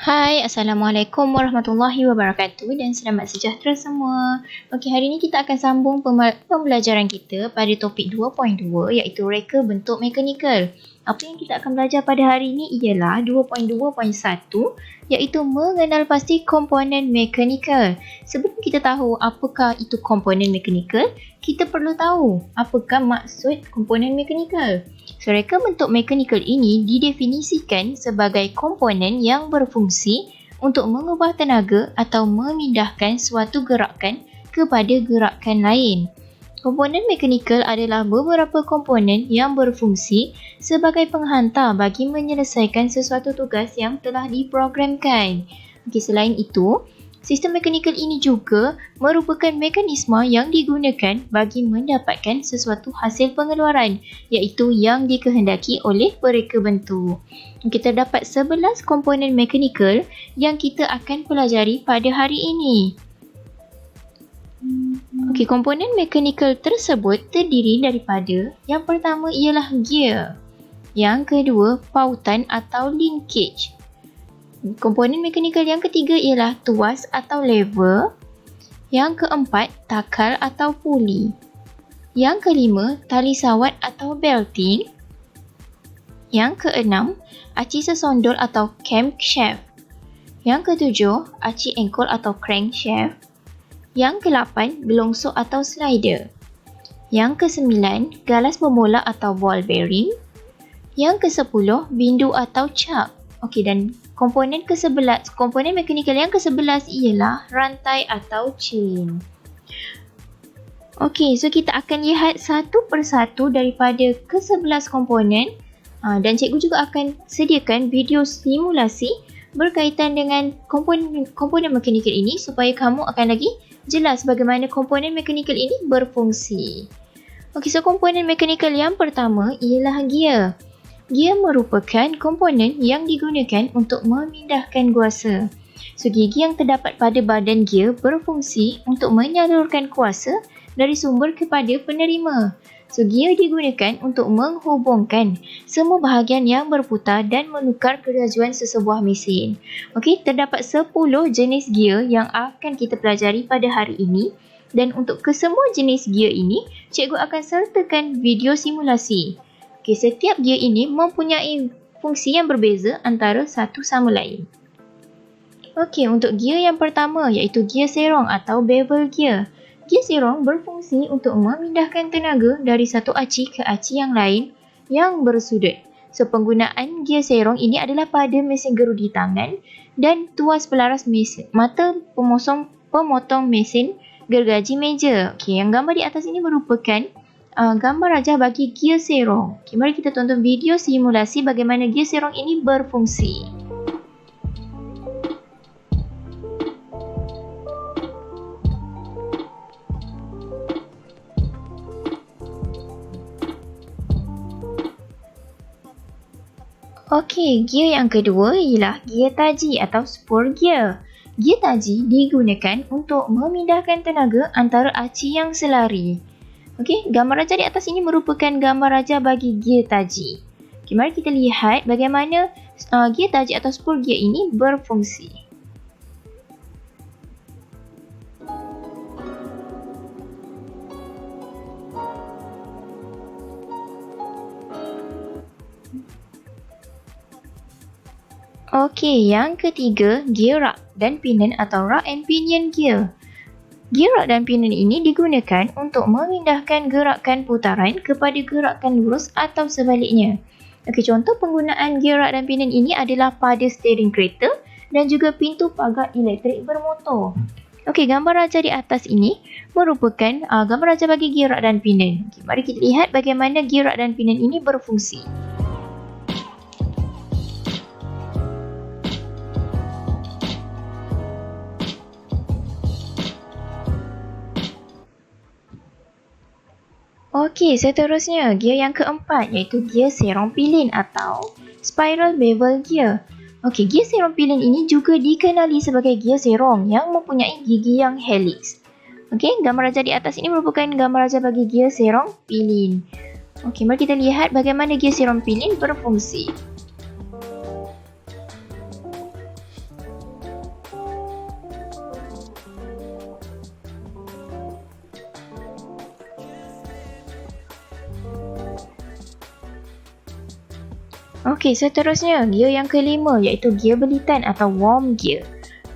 Hai, Assalamualaikum warahmatullahi wabarakatuh dan selamat sejahtera semua. Okey, hari ini kita akan sambung pembelajaran kita pada topik 2.2 iaitu reka bentuk mekanikal. Apa yang kita akan belajar pada hari ini ialah 2.2.1 iaitu mengenal pasti komponen mekanikal. Sebelum kita tahu apakah itu komponen mekanikal, kita perlu tahu apakah maksud komponen mekanikal. So, reka bentuk mekanikal ini didefinisikan sebagai komponen yang berfungsi untuk mengubah tenaga atau memindahkan suatu gerakan kepada gerakan lain. Komponen mekanikal adalah beberapa komponen yang berfungsi sebagai penghantar bagi menyelesaikan sesuatu tugas yang telah diprogramkan. Okey, selain itu, sistem mekanikal ini juga merupakan mekanisme yang digunakan bagi mendapatkan sesuatu hasil pengeluaran iaitu yang dikehendaki oleh pereka bentuk. Kita dapat 11 komponen mekanikal yang kita akan pelajari pada hari ini. Okey, komponen mekanikal tersebut terdiri daripada yang pertama ialah gear, yang kedua pautan atau linkage. Komponen mekanikal yang ketiga ialah tuas atau lever. Yang keempat, takal atau puli. Yang kelima, tali sawat atau belting. Yang keenam, aci sesondol atau camshaft. Yang ketujuh, aci engkol atau crankshaft. Yang ke-8, gelongsok atau slider. Yang ke-9, galas memolak atau ball bearing. Yang ke-10, bindu atau chuck. Okey, dan komponen mekanikal yang ke-11 ialah rantai atau chain. Okey, so kita akan lihat satu persatu daripada ke-11 komponen dan cikgu juga akan sediakan video simulasi berkaitan dengan komponen mekanikal ini supaya kamu akan lagi jelas bagaimana komponen mekanikal ini berfungsi. Okey, so komponen mekanikal yang pertama ialah gear. Gear merupakan komponen yang digunakan untuk memindahkan kuasa. So, gigi yang terdapat pada badan gear berfungsi untuk menyalurkan kuasa dari sumber kepada penerima. So, gear digunakan untuk menghubungkan semua bahagian yang berputar dan menukar kelajuan sesebuah mesin. Okey, terdapat 10 jenis gear yang akan kita pelajari pada hari ini. Dan untuk kesemua jenis gear ini, cikgu akan sertakan video simulasi. Okey, setiap gear ini mempunyai fungsi yang berbeza antara satu sama lain. Okey, untuk gear yang pertama iaitu gear serong atau bevel gear. Gear serong berfungsi untuk memindahkan tenaga dari satu aci ke aci yang lain yang bersudut. So, penggunaan gear serong ini adalah pada mesin gerudi tangan dan tuas pelaras mesin, mata pemotong mesin gergaji meja. Okey, yang gambar di atas ini merupakan gambar rajah bagi gear serong. Okay, mari kita tonton video simulasi bagaimana gear serong ini berfungsi. Okey, gear yang kedua ialah gear taji atau spur gear. Gear taji digunakan untuk memindahkan tenaga antara aci yang selari. Okey, gambar raja di atas ini merupakan gambar raja bagi gear taji. Okey, mari kita lihat bagaimana gear taji atau spur gear ini berfungsi. Okey, yang ketiga, gear rack dan pinion atau rack and pinion gear. Gear rack dan pinion ini digunakan untuk memindahkan gerakan putaran kepada gerakan lurus atau sebaliknya. Okey, contoh penggunaan gear rack dan pinion ini adalah pada steering kereta dan juga pintu pagar elektrik bermotor. Okey, gambar raja di atas ini merupakan gambar raja bagi gear rack dan pinion. Okey, mari kita lihat bagaimana gear rack dan pinion ini berfungsi. Okey, seterusnya gear yang keempat iaitu gear serong pilin atau spiral bevel gear. Okey, gear serong pilin ini juga dikenali sebagai gear serong yang mempunyai gigi yang helix. Okey, gambar raja di atas ini merupakan gambar raja bagi gear serong pilin. Okey, mari kita lihat bagaimana gear serong pilin berfungsi. Okey, seterusnya gear yang kelima iaitu gear belitan atau warm gear.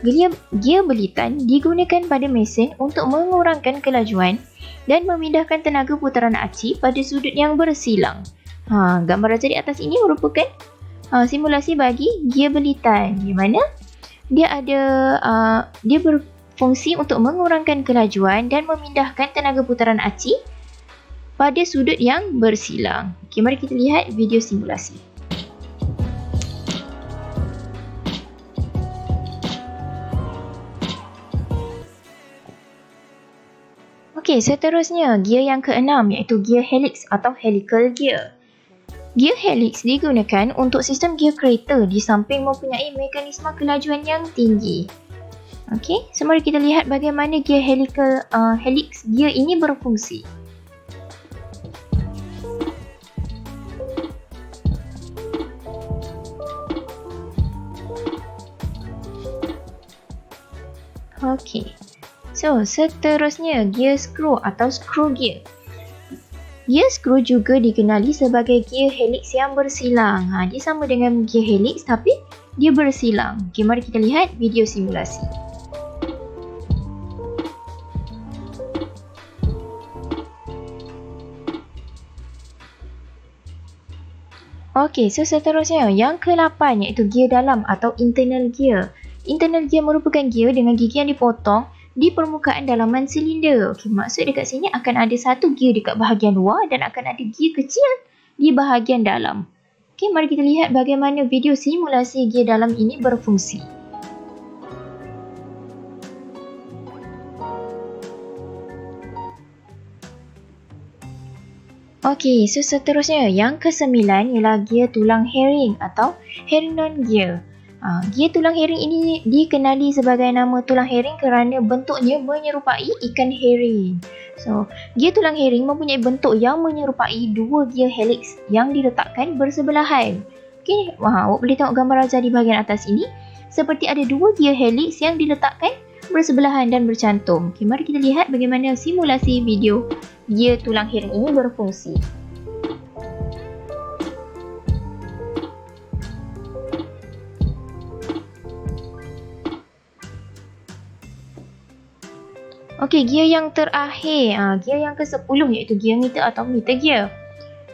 Gear belitan digunakan pada mesin untuk mengurangkan kelajuan dan memindahkan tenaga putaran aci pada sudut yang bersilang. Gambar raja di atas ini merupakan simulasi bagi gear belitan, di mana dia berfungsi untuk mengurangkan kelajuan dan memindahkan tenaga putaran aci pada sudut yang bersilang. Okey, mari kita lihat video simulasi. Okey, seterusnya gear yang keenam iaitu gear helix atau helical gear. Gear helix digunakan untuk sistem gear kereta di samping mempunyai mekanisme kelajuan yang tinggi. Okey, so mari kita lihat bagaimana gear helix gear ini berfungsi. Okey. So, seterusnya gear screw atau screw gear. Gear screw juga dikenali sebagai gear helix yang bersilang. Dia sama dengan gear helix tapi dia bersilang. Okey, mari kita lihat video simulasi. Okey, so seterusnya yang ke-8 iaitu gear dalam atau internal gear. Internal gear merupakan gear dengan gigi yang dipotong di permukaan dalaman silinder. Okey, maksud dekat sini akan ada satu gear dekat bahagian luar dan akan ada gear kecil di bahagian dalam. Okey, mari kita lihat bagaimana video simulasi gear dalam ini berfungsi. Okey, so seterusnya yang ke-9 ialah gear tulang herring atau Herrington gear. Gear tulang herring ini dikenali sebagai nama tulang herring kerana bentuknya menyerupai ikan herring. So, gear tulang herring mempunyai bentuk yang menyerupai dua gear helix yang diletakkan bersebelahan. Okey, awak boleh tengok gambar raja di bahagian atas ini. Seperti ada dua gear helix yang diletakkan bersebelahan dan bercantum. Okey, mari kita lihat bagaimana simulasi video gear tulang herring ini berfungsi. Okey, gear yang terakhir, gear yang ke-10 iaitu gear meter atau meter gear.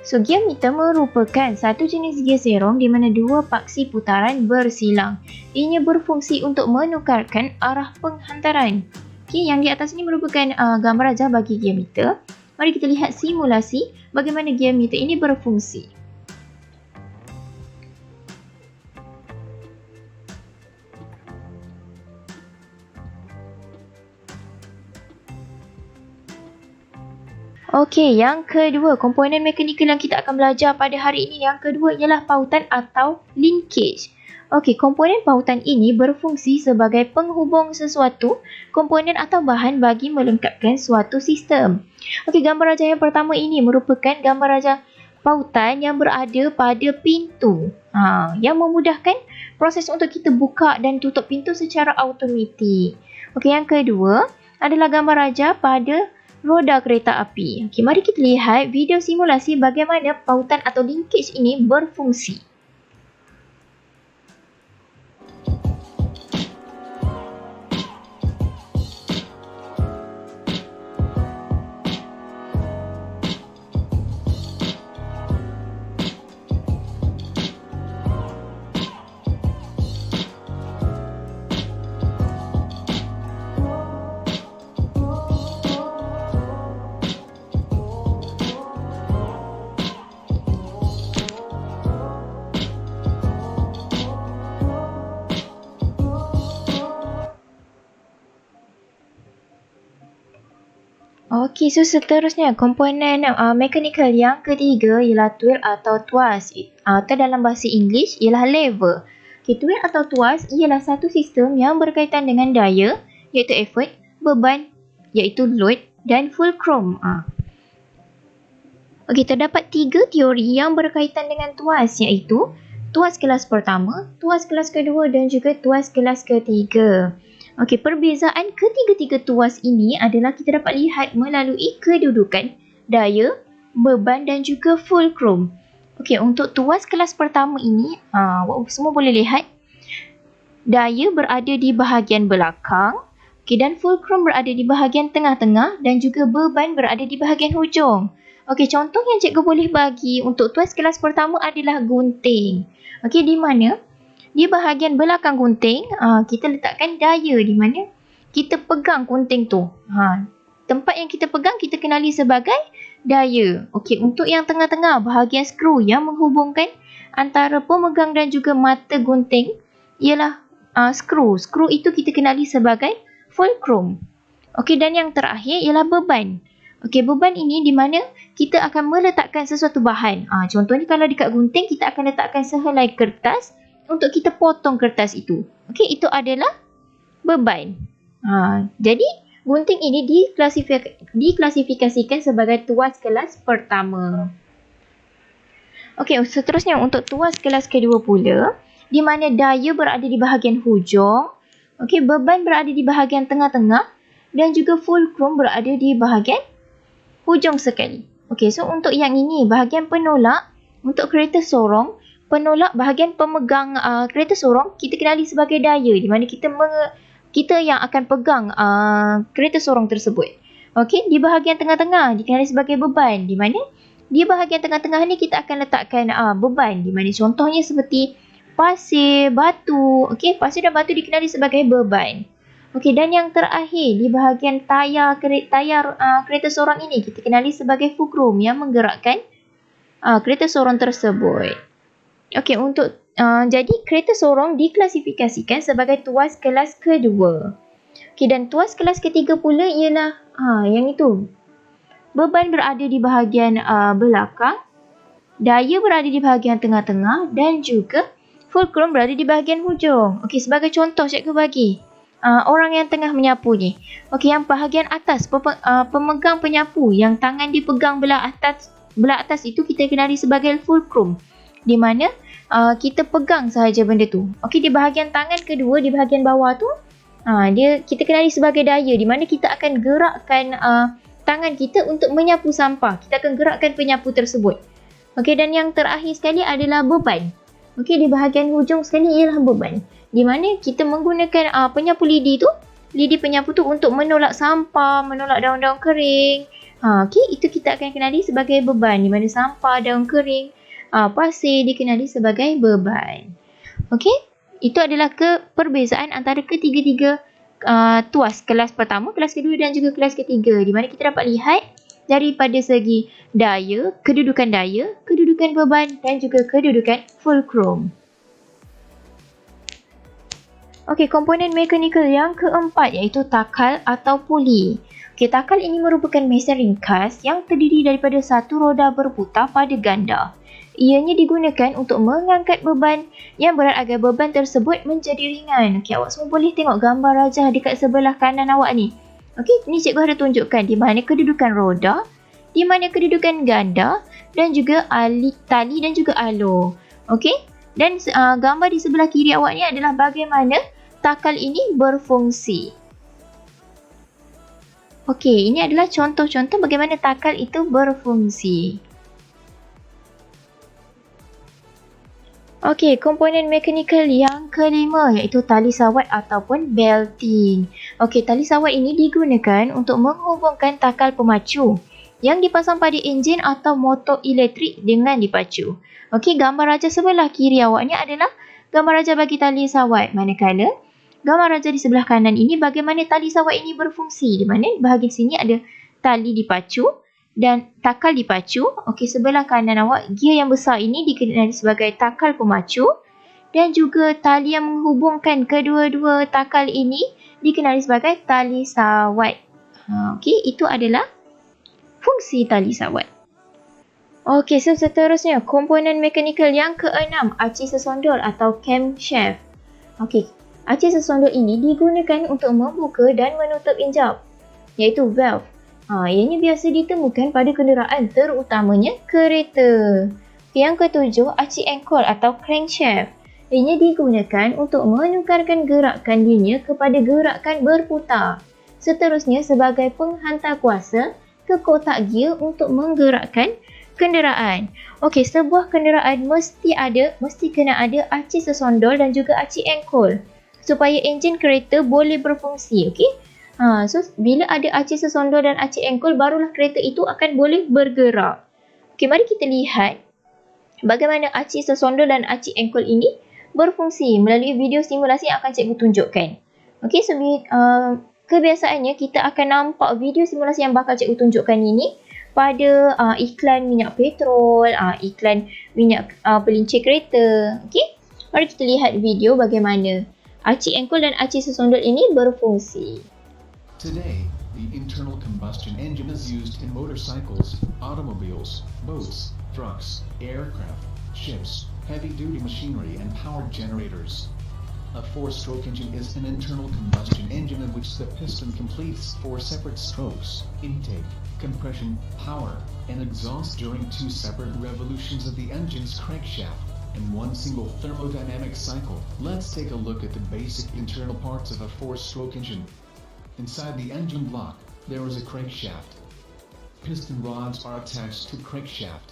So, gear meter merupakan satu jenis gear serong di mana dua paksi putaran bersilang. Ianya berfungsi untuk menukarkan arah penghantaran. Okey, yang di atas ini merupakan gambar raja bagi gear meter. Mari kita lihat simulasi bagaimana gear meter ini berfungsi. Okey, yang kedua, komponen mekanikal yang kita akan belajar pada hari ini, yang kedua ialah pautan atau linkage. Okey, komponen pautan ini berfungsi sebagai penghubung sesuatu, komponen atau bahan bagi melengkapkan suatu sistem. Okey, gambar raja yang pertama ini merupakan gambar raja pautan yang berada pada pintu. Yang memudahkan proses untuk kita buka dan tutup pintu secara automatik. Okey, yang kedua adalah gambar raja pada roda kereta api. Okey, mari kita lihat video simulasi bagaimana pautan atau linkage ini berfungsi. Okey, so seterusnya komponen mechanical yang ketiga ialah twirl atau tuas. Atau dalam bahasa Inggeris ialah lever. Okey, twirl atau tuas ialah satu sistem yang berkaitan dengan daya iaitu effort, beban iaitu load dan fulcrum. Okey, terdapat 3 teori yang berkaitan dengan tuas iaitu tuas kelas pertama, tuas kelas kedua dan juga tuas kelas ketiga. Okey, perbezaan ketiga-tiga tuas ini adalah kita dapat lihat melalui kedudukan, daya, beban dan juga fulcrum. Okey, untuk tuas kelas pertama ini, semua boleh lihat daya berada di bahagian belakang, okey, dan fulcrum berada di bahagian tengah-tengah dan juga beban berada di bahagian hujung. Okey, contoh yang cikgu boleh bagi untuk tuas kelas pertama adalah gunting. Okey, di mana di bahagian belakang gunting, kita letakkan daya di mana kita pegang gunting tu. Tempat yang kita pegang kita kenali sebagai daya. Okey, untuk yang tengah-tengah bahagian skru yang menghubungkan antara pemegang dan juga mata gunting ialah skru. Skru itu kita kenali sebagai fulcrum. Okey, dan yang terakhir ialah beban. Okey, beban ini di mana kita akan meletakkan sesuatu bahan. Contohnya kalau dekat gunting kita akan letakkan sehelai kertas untuk kita potong kertas itu. Okey, itu adalah beban. Jadi gunting ini diklasifikasikan sebagai tuas kelas pertama. Okey, seterusnya untuk tuas kelas kedua pula, di mana daya berada di bahagian hujung, okey, beban berada di bahagian tengah-tengah dan juga fulcrum berada di bahagian hujung sekali. Okey, so untuk yang ini bahagian penolak untuk kereta sorong, penolak bahagian pemegang kereta sorong kita kenali sebagai daya di mana kita yang akan pegang kereta sorong tersebut. Okey, di bahagian tengah-tengah dikenali sebagai beban di mana di bahagian tengah-tengah ni kita akan letakkan beban di mana contohnya seperti pasir, batu. Okey, pasir dan batu dikenali sebagai beban. Okey, dan yang terakhir di bahagian tayar kereta sorong ini kita kenali sebagai fulcrum yang menggerakkan kereta sorong tersebut. Okey, untuk jadi kereta sorong diklasifikasikan sebagai tuas kelas kedua. Okey, dan tuas kelas ketiga pula ialah yang itu. Beban berada di bahagian belakang, daya berada di bahagian tengah-tengah dan juga fulcrum berada di bahagian hujung. Okey, sebagai contoh cikgu bagi orang yang tengah menyapu ni. Okey, yang bahagian atas pemegang penyapu yang tangan dipegang belah atas itu kita kenali sebagai fulcrum. Di mana kita pegang sahaja benda tu. Okey, di bahagian tangan kedua di bahagian bawah tu kita kenali sebagai daya di mana kita akan gerakkan tangan kita untuk menyapu sampah. Kita akan gerakkan penyapu tersebut. Okey, dan yang terakhir sekali adalah beban. Okey, di bahagian hujung sekali ialah beban. Di mana kita menggunakan penyapu lidi penyapu tu untuk menolak sampah, menolak daun-daun kering. Okey, itu kita akan kenali sebagai beban. Di mana sampah, daun kering, pasir dikenali sebagai beban. Okey, itu adalah perbezaan antara ketiga-tiga tuas kelas pertama, kelas kedua dan juga kelas ketiga. Di mana kita dapat lihat daripada segi daya, kedudukan beban dan juga kedudukan fulcrum. Okey, komponen mekanikal yang keempat iaitu takal atau puli. Okey, takal ini merupakan mesin ringkas yang terdiri daripada satu roda berputar pada ganda. Ianya digunakan untuk mengangkat beban yang berat agar beban tersebut menjadi ringan. Okey, awak semua boleh tengok gambar rajah dekat sebelah kanan awak ni. Okey, ni cikgu ada tunjukkan di mana kedudukan roda, di mana kedudukan ganda dan juga tali dan juga alur. Okey, dan gambar di sebelah kiri awak ni adalah bagaimana takal ini berfungsi. Okey, ini adalah contoh-contoh bagaimana takal itu berfungsi. Okey, komponen mekanikal yang kelima iaitu tali sawat ataupun belting. Okey, tali sawat ini digunakan untuk menghubungkan takal pemacu yang dipasang pada enjin atau motor elektrik dengan dipacu. Okey, gambar raja sebelah kiri awak ni adalah gambar raja bagi tali sawat. Manakala gambar raja di sebelah kanan ini bagaimana tali sawat ini berfungsi. Di mana bahagian sini ada tali dipacu dan takal dipacu. Okey, sebelah kanan awak gear yang besar ini dikenali sebagai takal pemacu dan juga tali yang menghubungkan kedua-dua takal ini dikenali sebagai tali sawat. Okey, itu adalah fungsi tali sawat. Okey, so seterusnya komponen mekanikal yang keenam, aci sesondol atau camshaft. Okey, aci sesondol ini digunakan untuk membuka dan menutup injap iaitu valve. Ianya biasa ditemukan pada kenderaan terutamanya kereta. Yang ketujuh, aci engkol atau crankshaft. Ianya digunakan untuk menukarkan gerakan linear kepada gerakan berputar. Seterusnya sebagai penghantar kuasa ke kotak gear untuk menggerakkan kenderaan. Okey, sebuah kenderaan mesti kena ada aci sesondol dan juga aci engkol supaya enjin kereta boleh berfungsi, okey? So bila ada aci sesondol dan aci engkol, barulah kereta itu akan boleh bergerak. Okey, mari kita lihat bagaimana aci sesondol dan aci engkol ini berfungsi melalui video simulasi yang akan cikgu tunjukkan. Okey, so kebiasaannya kita akan nampak video simulasi yang bakal cikgu tunjukkan ini pada iklan minyak petrol, iklan minyak pelincir kereta. Okey, mari kita lihat video bagaimana aci engkol dan aci sesondol ini berfungsi. Today, the internal combustion engine is used in motorcycles, automobiles, boats, trucks, aircraft, ships, heavy-duty machinery and power generators. A four-stroke engine is an internal combustion engine in which the piston completes four separate strokes: intake, compression, power, and exhaust during two separate revolutions of the engine's crankshaft and one single thermodynamic cycle. Let's take a look at the basic internal parts of a four-stroke engine. Inside the engine block, there is a crankshaft. Piston rods are attached to crankshaft.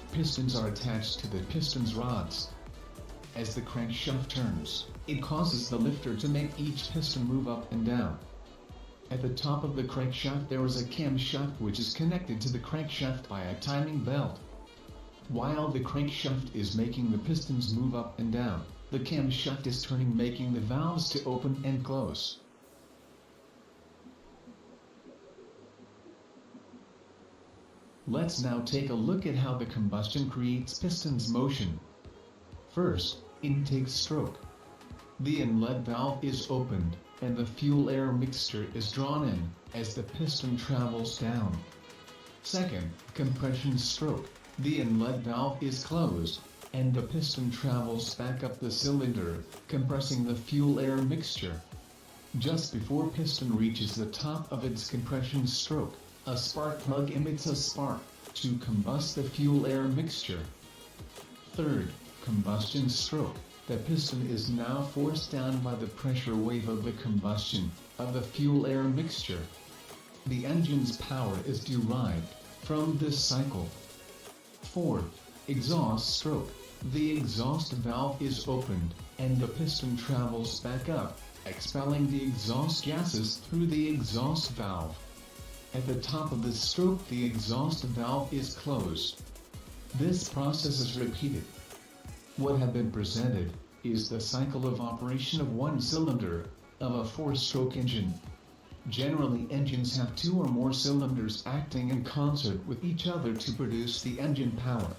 Pistons are attached to the piston's rods. As the crankshaft turns, it causes the lifter to make each piston move up and down. At the top of the crankshaft there is a camshaft which is connected to the crankshaft by a timing belt. While the crankshaft is making the pistons move up and down, the camshaft is turning, making the valves to open and close. Let's now take a look at how the combustion creates piston's motion. First, intake stroke. The inlet valve is opened, and the fuel-air mixture is drawn in, as the piston travels down. Second, compression stroke. The inlet valve is closed, and the piston travels back up the cylinder, compressing the fuel-air mixture. Just before piston reaches the top of its compression stroke, a spark plug emits a spark to combust the fuel-air mixture. Third, combustion stroke. The piston is now forced down by the pressure wave of the combustion of the fuel-air mixture. The engine's power is derived from this cycle. Fourth, exhaust stroke. The exhaust valve is opened, and the piston travels back up, expelling the exhaust gases through the exhaust valve. At the top of the stroke, the exhaust valve is closed. This process is repeated. What have been presented is the cycle of operation of one cylinder of a four-stroke engine. Generally, engines have two or more cylinders acting in concert with each other to produce the engine power.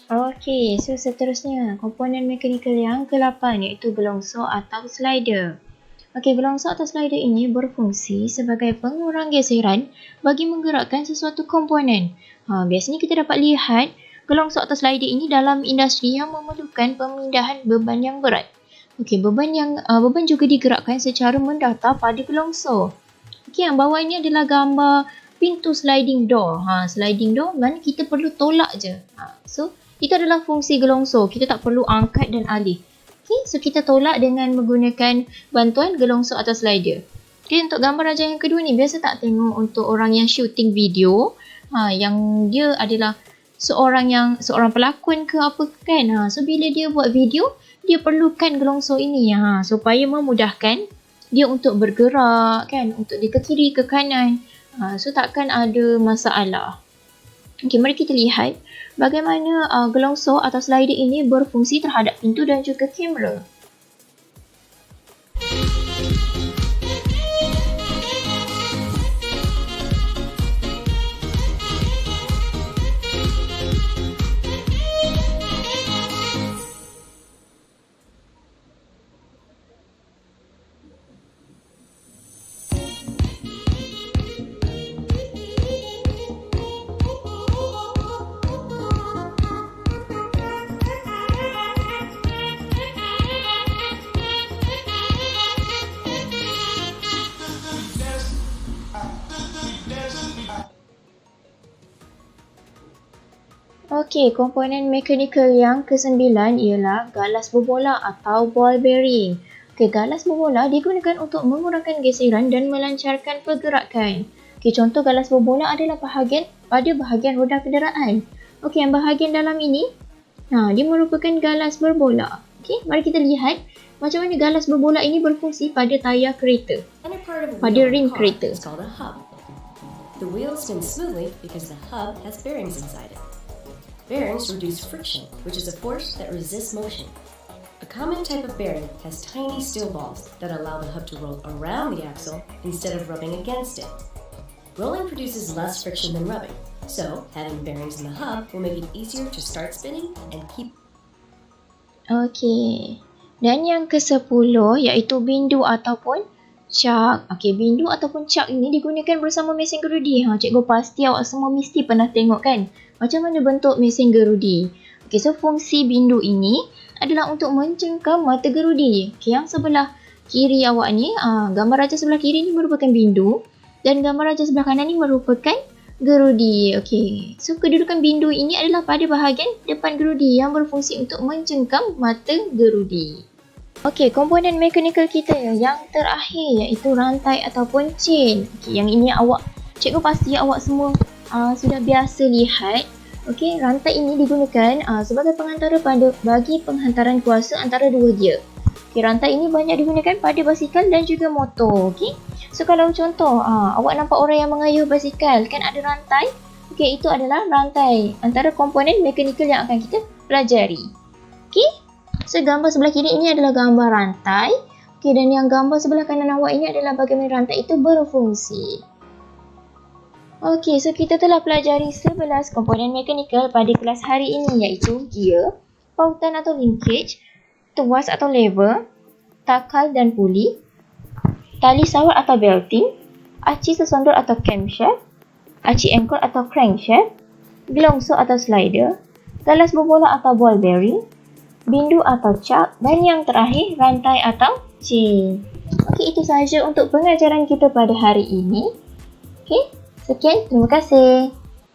Okey, so seterusnya komponen mekanikal yang ke-8 iaitu gelongsor atau slider. Okey, gelongsor atau slider ini berfungsi sebagai pengurang geseran bagi menggerakkan sesuatu komponen. Biasanya kita dapat lihat gelongsor atau slider ini dalam industri yang memerlukan pemindahan beban yang berat. Okey, beban juga digerakkan secara mendata pada gelongsor. Okey, yang bawah ini adalah gambar pintu sliding door. Sliding door mana kita perlu tolak je. So itu adalah fungsi gelongsor. Kita tak perlu angkat dan alih. Okay, so kita tolak dengan menggunakan bantuan gelongsor atau slider. Okay, untuk gambar rajah yang kedua ni, biasa tak tengok untuk orang yang shooting video, yang dia adalah seorang pelakon ke apa kan. So bila dia buat video, dia perlukan gelongsor ini supaya memudahkan dia untuk bergerak kan, untuk dia ke kiri ke kanan. So takkan ada masalah. Okay, mari kita lihat bagaimana gelongsor atau slider ini berfungsi terhadap pintu dan juga kamera. Okey, komponen mekanikal yang ke-9 ialah galas berbola atau ball bearing. Okey, galas berbola digunakan untuk mengurangkan geseran dan melancarkan pergerakan. Okey, contoh galas berbola adalah pada bahagian roda kenderaan. Okey, yang bahagian dalam ini, dia merupakan galas berbola. Okey, mari kita lihat macam mana galas berbola ini berfungsi pada tayar kereta, pada rim kereta. It's called a hub. The wheel spins smoothly because the hub has bearings inside it. Bearings reduce friction, which is a force that resists motion. A common type of bearing has tiny steel balls that allow the hub to roll around the axle instead of rubbing against it. Rolling produces less friction than rubbing, so having bearings in the hub will make it easier to start spinning and keep. Okey. Dan yang ke-10 iaitu bindu ataupun cak. Okey, bindu ataupun cak ini digunakan bersama mesin gerudi. Cikgu pasti awak semua mesti pernah tengok kan macam mana bentuk mesin gerudi. Okey, so fungsi bindu ini adalah untuk mencengkam mata gerudi. Okey, yang sebelah kiri awak ni, gambar raja sebelah kiri ni merupakan bindu dan gambar raja sebelah kanan ni merupakan gerudi. Okey, so kedudukan bindu ini adalah pada bahagian depan gerudi yang berfungsi untuk mencengkam mata gerudi. Okey, komponen mekanikal kita yang terakhir iaitu rantai ataupun chain. Okey, yang ini cikgu pasti awak semua sudah biasa lihat. Okey, rantai ini digunakan sebagai pengantara bagi penghantaran kuasa antara dua gear. Okey, rantai ini banyak digunakan pada basikal dan juga motor. Okey, so kalau contoh awak nampak orang yang mengayuh basikal kan ada rantai. Okey, itu adalah rantai antara komponen mekanikal yang akan kita pelajari. Okey, so gambar sebelah kiri ini adalah gambar rantai. Okey, dan yang gambar sebelah kanan awak ini adalah bagaimana rantai itu berfungsi. Okey, so kita telah pelajari 11 komponen mekanikal pada kelas hari ini iaitu gear, pautan atau linkage, tuas atau lever, takal dan puli, tali sawat atau belting, aci sesondol atau camshaft, aci engkol atau crankshaft, gelongsor atau slider, galas berbola atau ball bearing, bindu atau cak dan yang terakhir rantai atau chain. Okey, itu sahaja untuk pengajaran kita pada hari ini. Okey, sekian, terima kasih.